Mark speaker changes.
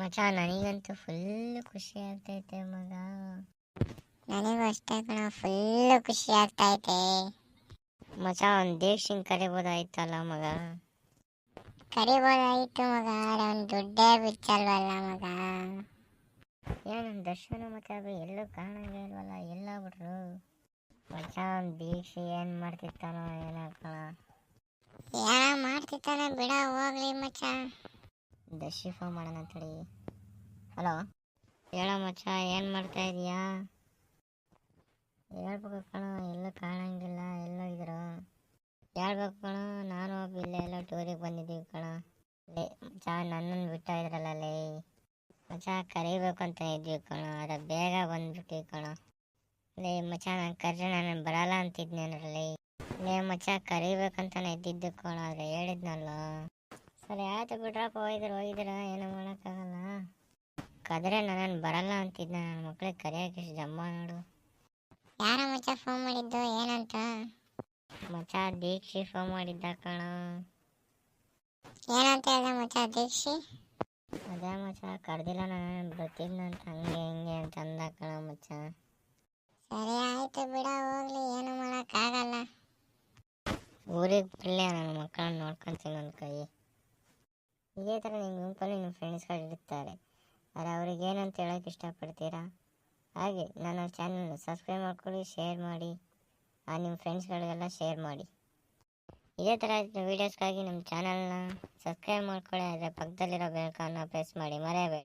Speaker 1: ಮಚ ನನಗಂತೂ ಫುಲ್ ಖುಷಿ ಆಗ್ತೈತೆ ಮಗ.
Speaker 2: ನನಗೂ ಅಷ್ಟೇ ಕಣ, ಫುಲ್ ಖುಷಿ ಆಗ್ತೈತೆ
Speaker 1: ಮಚ. ಒಂದು ದೀಕ್ಷಿಂಗ್ ಕರಿಬೋದಾಯ್ತಲ್ಲ ಮಗ.
Speaker 2: ಕರಿಬೋದಾಯಿತು ಮಗ, ಅವ್ನು ದುಡ್ಡೇ ಬಿಚ್ಚಲ್ವಲ್ಲ ಮಗ.
Speaker 1: ಏನು ದರ್ಶನ ಮತ್ತೆ ಅದು ಎಲ್ಲೂ ಕಾಣಂಗೆ ಇಲ್ವಲ್ಲ, ಎಲ್ಲ ಬಿಟ್ರು ಮಚ. ಒಂದು ದೀಕ್ಷೆ ಏನು ಮಾಡ್ತಿರ್ತಾನೋ ಏನೋ ಕಣ.
Speaker 2: ಮಾಡ್ತಿರ್ತಾನೆ ಬಿಡ, ಹೋಗ್ಲಿ ಮಚ್ಚ.
Speaker 1: ದರ್ಶಿ ಫೋನ್ ಮಾಡೋಣ ಅಂತೇಳಿ. ಹಲೋ, ಹೇಳೋ ಮಚ್ಚ, ಏನು ಮಾಡ್ತಾ ಇದೀಯಾ? ಹೇಳ್ಬೇಕು ಕಣ, ಎಲ್ಲೂ ಕಾಣಂಗಿಲ್ಲ, ಎಲ್ಲೋ ಇದ್ರು ಹೇಳ್ಬೇಕು ಕಣ. ನಾನು ಒಬ್ಬಿಲ್ಲ ಎಲ್ಲ ಟೂರಿಗೆ ಬಂದಿದ್ದೀವಿ ಕಣ. ಲೇ ಮಚ್ಚ, ನನ್ನನ್ನು ಬಿಡ್ತಾ ಇದ್ರಲ್ಲ ಲೇ ಮಚ್ಚ. ಕರಿಬೇಕು ಅಂತ ಇದ್ವಿ ಕಣ, ಅದ ಬೇಗ ಬಂದ್ಬಿಟ್ಟಿವಿ ಕಣ. ಲೇ ಮಚ್ಚ, ನಾನು ಕರ್ರೆ ನಾನು ಬರಲ್ಲ ಅಂತಿದ್ನೇನಲ್ಲ. ಲೇ ಮಚ್ಚ, ಕರಿಬೇಕಂತಾನೆ ಇದ್ದಿದ್ದು ಕಣ, ಆದರೆ ಹೇಳಿದ್ನಲ್ಲ. ಸರಿ ಆಯ್ತು ಬಿಡ್ರಪ್ಪ, ಹೋಗಿದ್ರ ಏನೋ ಮಾಡೋಕ್ಕಾಗಲ್ಲ. ಕದ್ರೆ ನಾನು ಬರಲ್ಲ ಅಂತಿದ್ನ, ನನ್ನ ಮಕ್ಳಿಗೆ ಕರಿಯೋಕೆ ಇಷ್ಟು ಜಮ್ಮ ನೋಡು.
Speaker 2: ಯಾರ ಮಚ್ಚ ಫೋನ್ ಮಾಡಿದ್ದು, ಏನಂತ?
Speaker 1: ಮಚ್ಚ, ದೀಕ್ಷಿ ಫೋನ್ ಮಾಡಿದ್ದ ಕಣ.
Speaker 2: ಏನಂತ ಹೇಳ್ದ ಮಚ್ಚ ದೀಕ್ಷಿ?
Speaker 1: ಅದೇ ಮಚ್ಚ, ಕರ್ದಿಲ್ಲ ನಾನು ಬರ್ತಿದ್ನಂತ, ಹಂಗೆ ಹಿಂಗೆ ಅಂತ ಅಂದ ಕಣ ಮಚ್ಚ.
Speaker 2: ಸರಿ ಆಯ್ತು ಬಿಡ, ಹೋಗ್ಲಿ, ಏನು ಮಾಡೋಕ್ಕಾಗಲ್ಲ.
Speaker 1: ಊರಿಗೆ ಬರಲಿ, ನನ್ನ ಮಕ್ಕಳನ್ನ ನೋಡ್ಕೊತೀನಿ ನನ್ನ ಕೈ. ಇದೇ ಥರ ನಿಮ್ಮ ಗುಂಪಲ್ಲಿ ನಿಮ್ಮ ಫ್ರೆಂಡ್ಸ್ಗಳು ಇರ್ತಾರೆ, ಆದರೆ ಅವ್ರಿಗೆ ಏನಂತ ಹೇಳೋಕೆ ಇಷ್ಟಪಡ್ತೀರಾ? ಹಾಗೆ ನನ್ನ ಚಾನಲ್ನ ಸಬ್ಸ್ಕ್ರೈಬ್ ಮಾಡ್ಕೊಳ್ಳಿ, ಶೇರ್ ಮಾಡಿ, ನಿಮ್ಮ ಫ್ರೆಂಡ್ಸ್ಗಳಿಗೆಲ್ಲ ಶೇರ್ ಮಾಡಿ. ಇದೇ ಥರ ವೀಡಿಯೋಸ್ಗಾಗಿ ನಮ್ಮ ಚಾನಲ್ನ ಸಬ್ಸ್ಕ್ರೈಬ್ ಮಾಡ್ಕೊಳ್ಳಿ, ಅದರ ಪಕ್ಕದಲ್ಲಿರೋ ಬೆಲ್ ಐಕಾನ್ನ ಪ್ರೆಸ್ ಮಾಡಿ, ಮರೆಯಬೇಡಿ.